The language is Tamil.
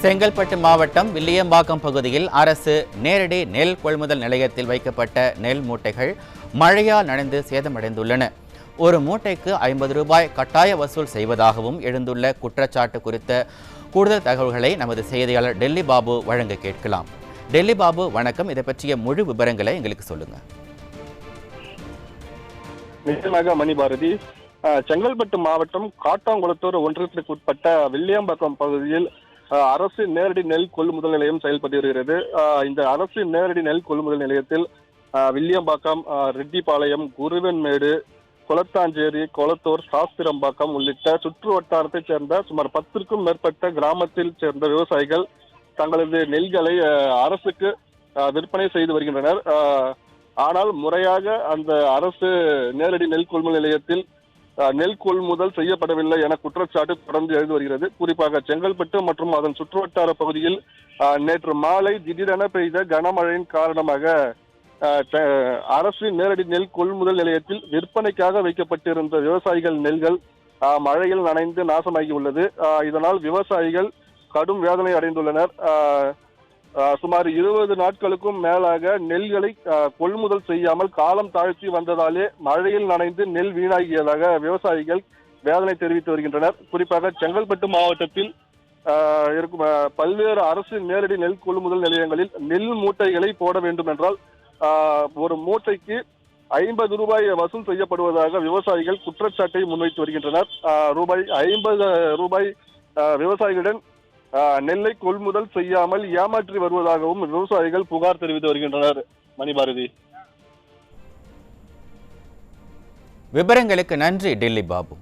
செங்கல்பட்டு மாவட்டம் வில்லியம்பாக்கம் பகுதியில் அரசு நேரடி நெல் கொள்முதல் நிலையத்தில் வைக்கப்பட்ட நெல் மூட்டைகள் மழையால் நனைந்து சேதமடைந்துள்ளன. ஒரு மூட்டைக்கு 50 ரூபாய் கட்டாய வசூல் செய்வதாகவும் எழுந்துள்ள குற்றச்சாட்டு குறித்த கூடுதல் தகவல்களை நமது செய்தியாளர் டெல்லி பாபு வழங்க கேட்கலாம். டெல்லி பாபு, வணக்கம். இதை பற்றிய முழு விவரங்களை எங்களுக்கு சொல்லுங்க. நிச்சயமாக மணிபாரதி, செங்கல்பட்டு மாவட்டம் காட்டாங்குளத்தூர் ஒன்றியத்திற்கு உட்பட்ட வில்லியம்பாக்கம் பகுதியில் அரசு நேரடி நெல் கொள்முதல் நிலையம் செயல்பட்டு வருகிறது. இந்த அரசு நேரடி நெல் கொள்முதல் நிலையத்தில் வில்லியம்பாக்கம், ரெட்டிப்பாளையம், குருவன்மேடு, குளத்தாஞ்சேரி, கொளத்தூர், சாஸ்திரம்பாக்கம் உள்ளிட்ட சுற்று வட்டாரத்தைச் சேர்ந்த சுமார் 10க்கும் மேற்பட்ட கிராமத்தில் சேர்ந்த விவசாயிகள் தங்களது நெல்களை அரசுக்கு விற்பனை செய்து வருகின்றனர். ஆனால் முறையாக அந்த அரசு நேரடி நெல் கொள்முதல் நிலையத்தில் நெல் கொள்முதல் செய்யப்படவில்லை என குற்றச்சாட்டு தொடர்ந்து எழுந்து வருகிறது. குறிப்பாக செங்கல்பட்டு மற்றும் அதன் சுற்றுவட்டார பகுதியில் நேற்று மாலை திடீரென பெய்த கனமழையின் காரணமாக அரசு நேரடி நெல் கொள்முதல் நிலையத்தில் விற்பனைக்காக வைக்கப்பட்டிருந்த விவசாயிகள் நெல்கள் மழையில் நனைந்து நாசமாகி உள்ளது. இதனால் விவசாயிகள் கடும் வேதனை அடைந்துள்ளனர். சுமார் 20 நாட்களுக்கும் மேலாக நெல்களை கொள்முதல் செய்யாமல் காலம் தாழ்த்தி வந்ததாலே மழையில் நனைந்து நெல் வீணாகியதாக விவசாயிகள் வேதனை தெரிவித்து வருகின்றனர். குறிப்பாக செங்கல்பட்டு மாவட்டத்தில் இருக்கும் பல்வேறு அரசு நேரடி நெல் கொள்முதல் நிலையங்களில் நெல் மூட்டைகளை போட வேண்டும் என்றால் ஒரு மூட்டைக்கு 50 ரூபாய் வசூல் செய்யப்படுவதாக விவசாயிகள் குற்றச்சாட்டை முன்வைத்து வருகின்றனர். ரூபாய் 50 விவசாயிகளிடம் நெல்லை கொள்முதல் செய்யாமல் ஏமாற்றி வருவதாகவும் விவசாயிகள் புகார் தெரிவித்து வருகின்றனர். மணிபாரதி, விவரங்களுக்கு நன்றி டெல்லி பாபு.